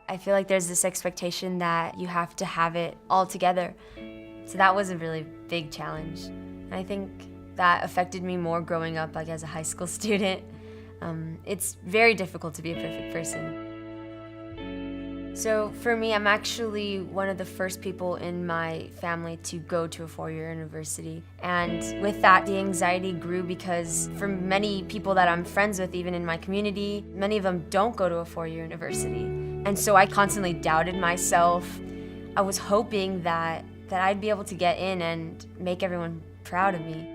I feel like there's this expectation that you have to have it all together. So that was a really big challenge. And I think that affected me more growing up like as a high school student. It's very difficult to be a perfect person. So for me, I'm actually one of the first people in my family to go to a four-year university. And with that, the anxiety grew because for many people that I'm friends with, even in my community, many of them don't go to a four-year university. And so I constantly doubted myself. I was hoping that I'd be able to get in and make everyone proud of me.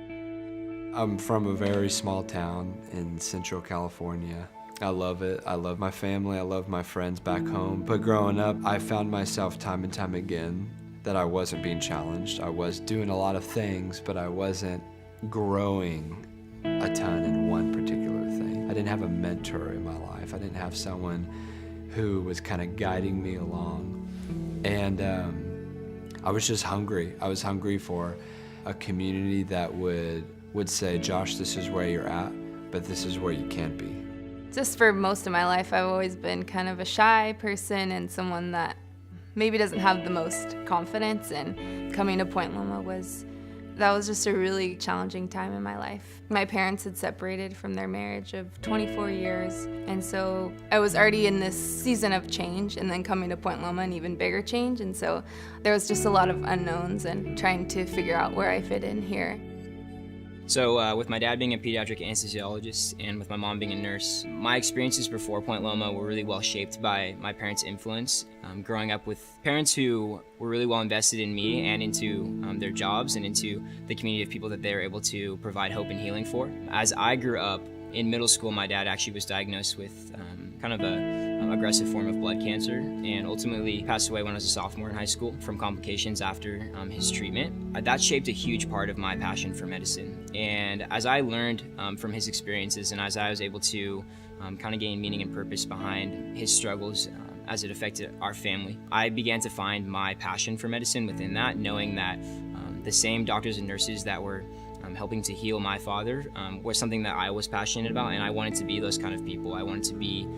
I'm from a very small town in Central California. I love it. I love my family. I love my friends back home. But growing up, I found myself time and time again that I wasn't being challenged. I was doing a lot of things, but I wasn't growing a ton in one particular thing. I didn't have a mentor in my life. I didn't have someone who was kind of guiding me along. And I was just hungry. I was hungry for a community that would say, Josh, this is where you're at, but this is where you can't be. Just for most of my life, I've always been kind of a shy person and someone that maybe doesn't have the most confidence, and coming to Point Loma was just a really challenging time in my life. My parents had separated from their marriage of 24 years, and so I was already in this season of change, and then coming to Point Loma, an even bigger change, and so there was just a lot of unknowns and trying to figure out where I fit in here. So with my dad being a pediatric anesthesiologist and with my mom being a nurse, my experiences before Point Loma were really well shaped by my parents' influence. Growing up with parents who were really well invested in me and into their jobs and into the community of people that they were able to provide hope and healing for. As I grew up, in middle school, my dad actually was diagnosed with kind of a aggressive form of blood cancer, and ultimately passed away when I was a sophomore in high school from complications after his treatment. That shaped a huge part of my passion for medicine. And as I learned from his experiences, and as I was able to kind of gain meaning and purpose behind his struggles as it affected our family, I began to find my passion for medicine within that, knowing that the same doctors and nurses that were helping to heal my father was something that I was passionate about, and I wanted to be those kind of people. I wanted to be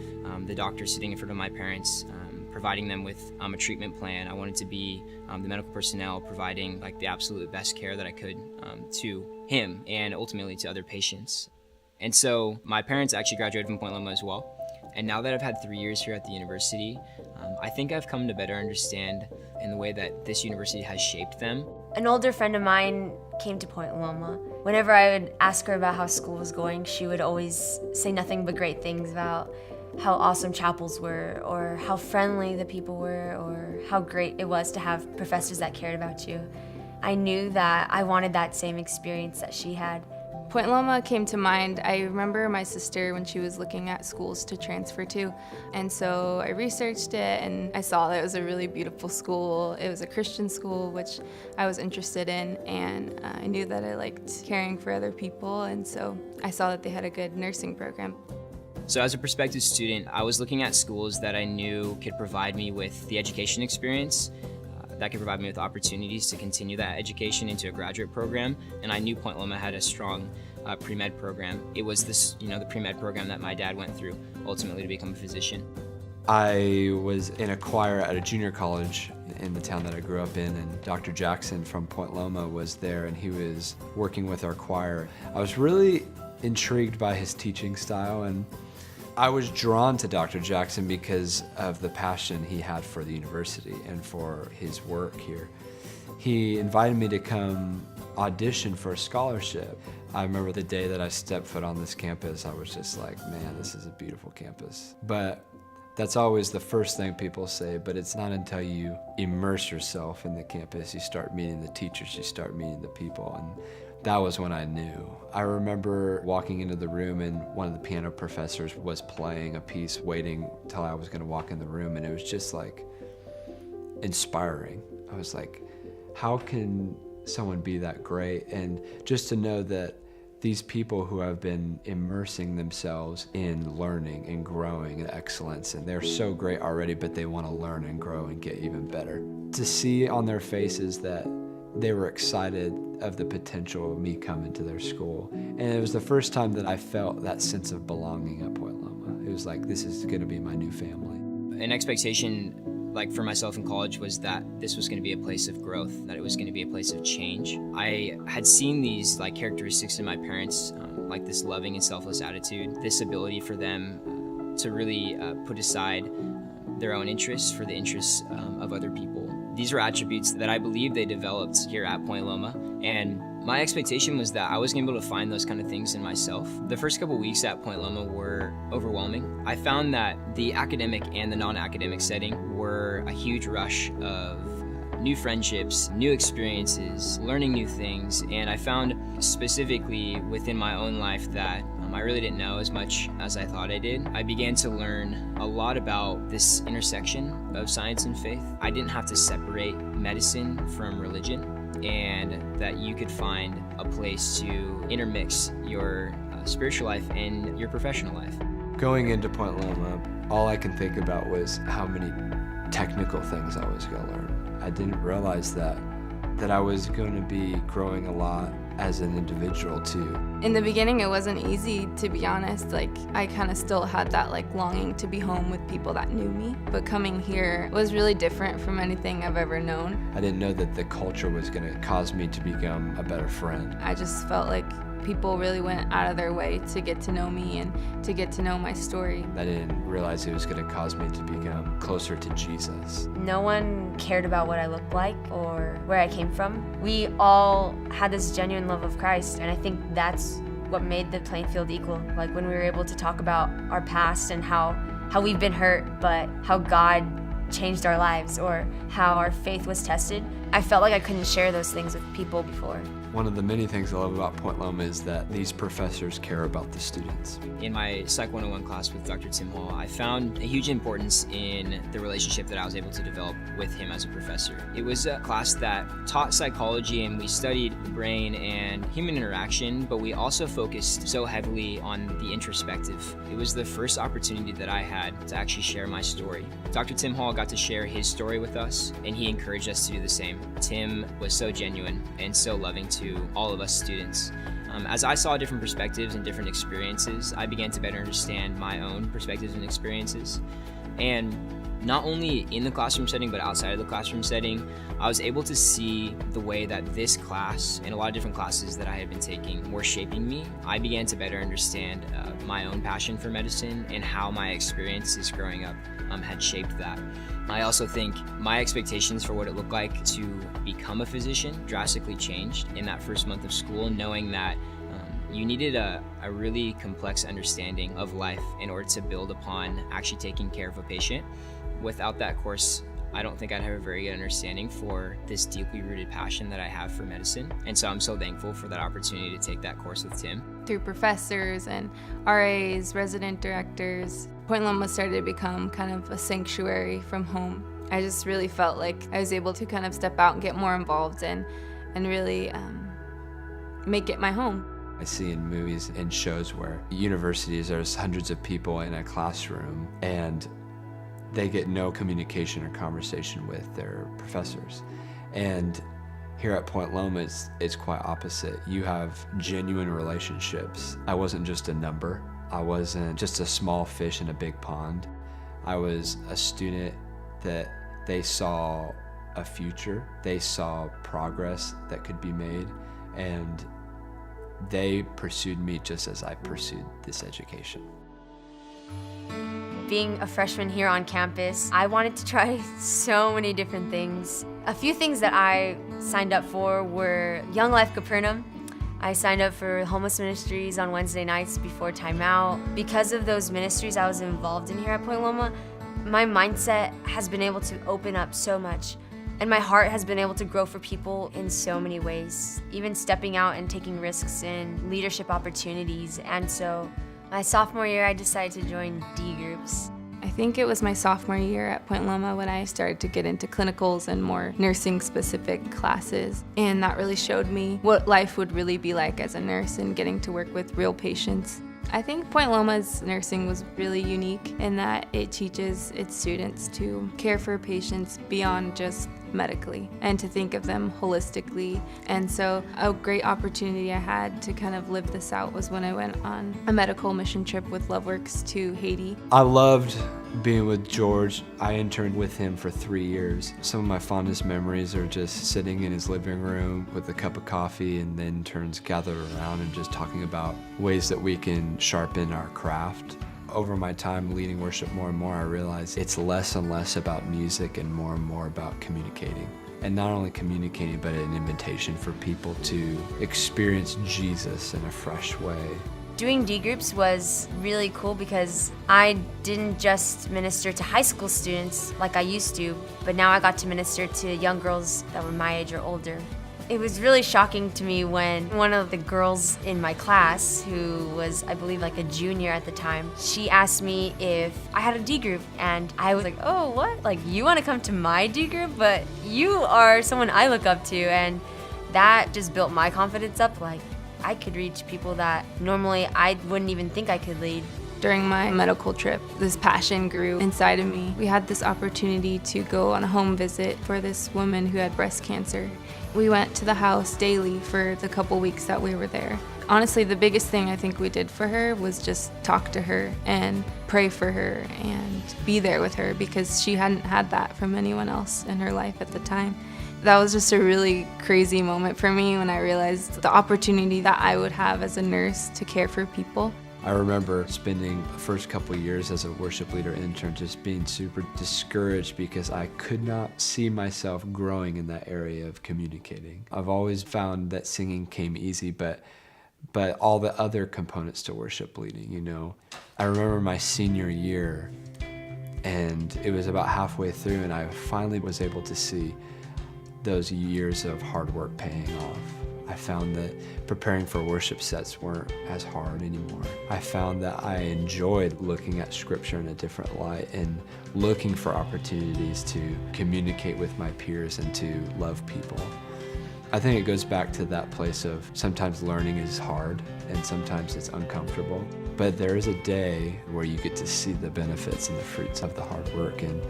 the doctor sitting in front of my parents, providing them with a treatment plan. I wanted to be the medical personnel providing like the absolute best care that I could to him and ultimately to other patients. And so my parents actually graduated from Point Loma as well. And now that I've had 3 years here at the university, I think I've come to better understand in the way that this university has shaped them. An older friend of mine came to Point Loma. Whenever I would ask her about how school was going, she would always say nothing but great things about how awesome chapels were, or how friendly the people were, or how great it was to have professors that cared about you. I knew that I wanted that same experience that she had. Point Loma came to mind. I remember my sister when she was looking at schools to transfer to, and so I researched it and I saw that it was a really beautiful school. It was a Christian school, which I was interested in, and I knew that I liked caring for other people, and so I saw that they had a good nursing program. So as a prospective student, I was looking at schools that I knew could provide me with the education experience, that could provide me with opportunities to continue that education into a graduate program, and I knew Point Loma had a strong pre-med program. It was this, the pre-med program that my dad went through ultimately to become a physician. I was in a choir at a junior college in the town that I grew up in, and Dr. Jackson from Point Loma was there, and he was working with our choir. I was really intrigued by his teaching style, and I was drawn to Dr. Jackson because of the passion he had for the university and for his work here. He invited me to come audition for a scholarship. I remember the day that I stepped foot on this campus, I was just like, man, this is a beautiful campus. But that's always the first thing people say, but it's not until you immerse yourself in the campus, you start meeting the teachers, you start meeting the people, and that was when I knew. I remember walking into the room and one of the piano professors was playing a piece, waiting till I was gonna walk in the room, and it was just like inspiring. I was like, how can someone be that great? And just to know that these people who have been immersing themselves in learning and growing and excellence, and they're so great already, but they want to learn and grow and get even better. To see on their faces that they were excited of the potential of me coming to their school. And it was the first time that I felt that sense of belonging at Point Loma. It was like, this is gonna be my new family. An expectation like for myself in college was that this was going to be a place of growth, that it was going to be a place of change. I had seen these like characteristics in my parents, like this loving and selfless attitude, this ability for them to really put aside their own interests for the interests of other people. These were attributes that I believe they developed here at Point Loma, and my expectation was that I was going to be able to find those kind of things in myself. The first couple weeks at Point Loma were overwhelming. I found that the academic and the non-academic setting were a huge rush of new friendships, new experiences, learning new things, and I found specifically within my own life that I really didn't know as much as I thought I did. I began to learn a lot about this intersection of science and faith. I didn't have to separate medicine from religion, and that you could find a place to intermix your spiritual life and your professional life. Going into Point Loma, all I can think about was how many technical things I was going to learn. I didn't realize that I was going to be growing a lot as an individual too. In the beginning, it wasn't easy, to be honest. Like, I kind of still had that like longing to be home with people that knew me. But coming here was really different from anything I've ever known. I didn't know that the culture was going to cause me to become a better friend. I just felt like people really went out of their way to get to know me and to get to know my story. I didn't realize it was going to cause me to become closer to Jesus. No one cared about what I looked like or where I came from. We all had this genuine love of Christ, and I think that's what made the playing field equal. Like when we were able to talk about our past and how we've been hurt, but how God changed our lives or how our faith was tested. I felt like I couldn't share those things with people before. One of the many things I love about Point Loma is that these professors care about the students. In my Psych 101 class with Dr. Tim Hall, I found a huge importance in the relationship that I was able to develop with him as a professor. It was a class that taught psychology, and we studied brain and human interaction, but we also focused so heavily on the introspective. It was the first opportunity that I had to actually share my story. Dr. Tim Hall got to share his story with us, and he encouraged us to do the same. Tim was so genuine and so loving to all of us students. As I saw different perspectives and different experiences, I began to better understand my own perspectives and experiences. And not only in the classroom setting, but outside of the classroom setting, I was able to see the way that this class and a lot of different classes that I had been taking were shaping me. I began to better understand my own passion for medicine and how my experiences growing up had shaped that. I also think my expectations for what it looked like to become a physician drastically changed in that first month of school, knowing that you needed a really complex understanding of life in order to build upon actually taking care of a patient. Without that course, I don't think I'd have a very good understanding for this deeply rooted passion that I have for medicine. And so I'm so thankful for that opportunity to take that course with Tim. Through professors and RAs, resident directors, Point Loma started to become kind of a sanctuary from home. I just really felt like I was able to kind of step out and get more involved and really make it my home. I see in movies and shows where universities, there's hundreds of people in a classroom and they get no communication or conversation with their professors. And here at Point Loma, it's quite opposite. You have genuine relationships. I wasn't just a number. I wasn't just a small fish in a big pond. I was a student that they saw a future. They saw progress that could be made, and they pursued me just as I pursued this education. Being a freshman here on campus, I wanted to try so many different things. A few things that I signed up for were Young Life Capernaum. I signed up for homeless ministries on Wednesday nights before timeout. Because of those ministries I was involved in here at Point Loma, my mindset has been able to open up so much. And my heart has been able to grow for people in so many ways, even stepping out and taking risks in leadership opportunities. And so my sophomore year, I decided to join D groups. I think it was my sophomore year at Point Loma when I started to get into clinicals and more nursing-specific classes. And that really showed me what life would really be like as a nurse and getting to work with real patients. I think Point Loma's nursing was really unique in that it teaches its students to care for patients beyond just medically and to think of them holistically. And so a great opportunity I had to kind of live this out was when I went on a medical mission trip with LoveWorks to Haiti. I loved being with George. I interned with him for 3 years. Some of my fondest memories are just sitting in his living room with a cup of coffee and the interns gather around and just talking about ways that we can sharpen our craft. Over my time leading worship more and more, I realized it's less and less about music and more about communicating. And not only communicating, but an invitation for people to experience Jesus in a fresh way. Doing D groups was really cool because I didn't just minister to high school students like I used to, but now I got to minister to young girls that were my age or older. It was really shocking to me when one of the girls in my class, who was, I believe, like a junior at the time, she asked me if I had a D group, and I was like, oh, what? Like, you want to come to my D group? But you are someone I look up to, and that just built my confidence up. Like, I could reach people that normally I wouldn't even think I could lead. During my medical trip, this passion grew inside of me. We had this opportunity to go on a home visit for this woman who had breast cancer. We went to the house daily for the couple weeks that we were there. Honestly, the biggest thing I think we did for her was just talk to her and pray for her and be there with her, because she hadn't had that from anyone else in her life at the time. That was just a really crazy moment for me when I realized the opportunity that I would have as a nurse to care for people. I remember spending the first couple of years as a worship leader intern just being super discouraged because I could not see myself growing in that area of communicating. I've always found that singing came easy, but all the other components to worship leading, you know. I remember my senior year, and it was about halfway through, and I finally was able to see those years of hard work paying off. I found that preparing for worship sets weren't as hard anymore. I found that I enjoyed looking at scripture in a different light and looking for opportunities to communicate with my peers and to love people. I think it goes back to that place of sometimes learning is hard and sometimes it's uncomfortable, but there is a day where you get to see the benefits and the fruits of the hard work, and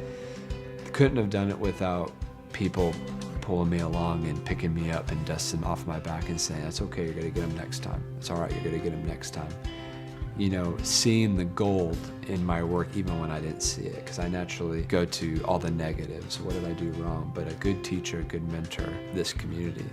couldn't have done it without people pulling me along and picking me up and dusting off my back and saying, that's okay, you're gonna get them next time. It's all right, you're gonna get them next time. You know, seeing the gold in my work even when I didn't see it, because I naturally go to all the negatives. What did I do wrong? But a good teacher, a good mentor, this community,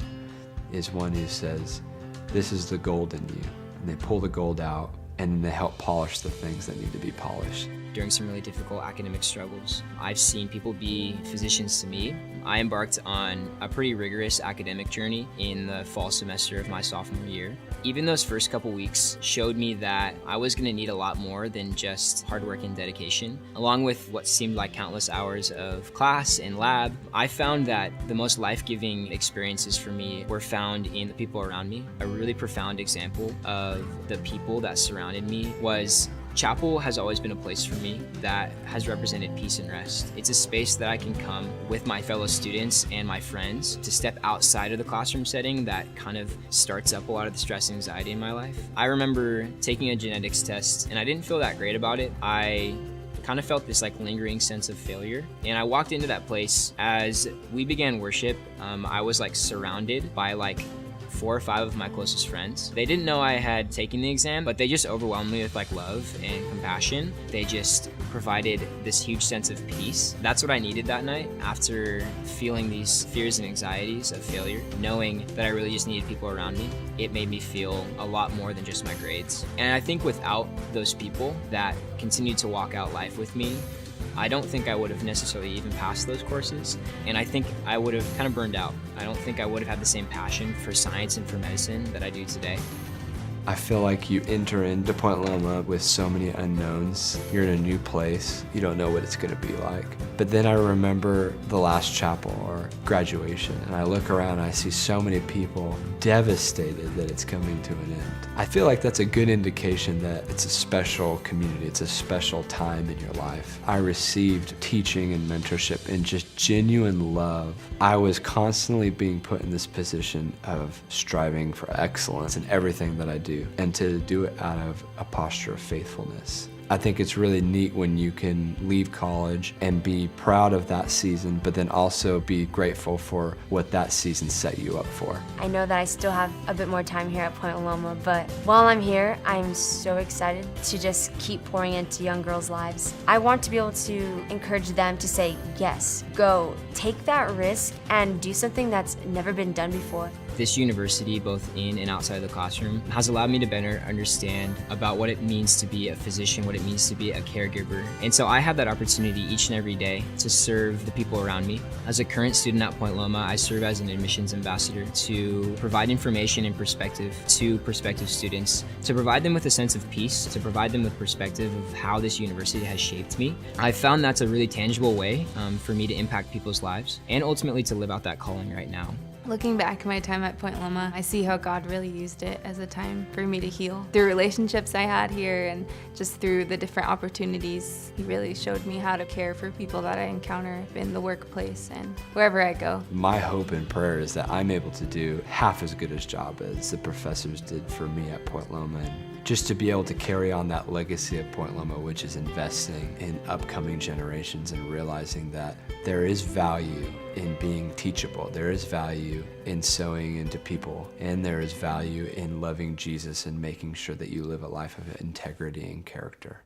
is one who says, this is the gold in you. And they pull the gold out, and then they help polish the things that need to be polished. During some really difficult academic struggles, I've seen people be physicians to me. I embarked on a pretty rigorous academic journey in the fall semester of my sophomore year. Even those first couple weeks showed me that I was going to need a lot more than just hard work and dedication. Along with what seemed like countless hours of class and lab, I found that the most life-giving experiences for me were found in the people around me. A really profound example of the people that surrounded me was chapel has always been a place for me that has represented peace and rest. It's a space that I can come with my fellow students and my friends to step outside of the classroom setting that kind of starts up a lot of the stress and anxiety in my life. I remember taking a genetics test and I didn't feel that great about it. I kind of felt this like lingering sense of failure. And I walked into that place as we began worship. I was like surrounded by like 4 or 5 of my closest friends. They didn't know I had taken the exam, but they just overwhelmed me with like love and compassion. They just provided this huge sense of peace. That's what I needed that night after feeling these fears and anxieties of failure. Knowing that I really just needed people around me, it made me feel a lot more than just my grades. And I think without those people that continued to walk out life with me, I don't think I would have necessarily even passed those courses, and I think I would have kind of burned out. I don't think I would have had the same passion for science and for medicine that I do today. I feel like you enter into Point Loma with so many unknowns. You're in a new place. You don't know what it's going to be like. But then I remember the last chapel or graduation, and I look around and I see so many people devastated that it's coming to an end. I feel like that's a good indication that it's a special community. It's a special time in your life. I received teaching and mentorship and just genuine love. I was constantly being put in this position of striving for excellence in everything that I do, and to do it out of a posture of faithfulness. I think it's really neat when you can leave college and be proud of that season, but then also be grateful for what that season set you up for. I know that I still have a bit more time here at Point Loma, but while I'm here, I'm so excited to just keep pouring into young girls' lives. I want to be able to encourage them to say, yes, go, take that risk, and do something that's never been done before. This university, both in and outside the classroom, has allowed me to better understand about what it means to be a physician, what it means to be a caregiver. And so I have that opportunity each and every day to serve the people around me. As a current student at Point Loma, I serve as an admissions ambassador to provide information and perspective to prospective students, to provide them with a sense of peace, to provide them with perspective of how this university has shaped me. I found that's a really tangible way for me to impact people's lives and ultimately to live out that calling right now. Looking back at my time at Point Loma, I see how God really used it as a time for me to heal. Through relationships I had here and just through the different opportunities, He really showed me how to care for people that I encounter in the workplace and wherever I go. My hope and prayer is that I'm able to do half as good a job as the professors did for me at Point Loma, and just to be able to carry on that legacy of Point Loma, which is investing in upcoming generations and realizing that there is value in being teachable, there is value in sowing into people, and there is value in loving Jesus and making sure that you live a life of integrity and character.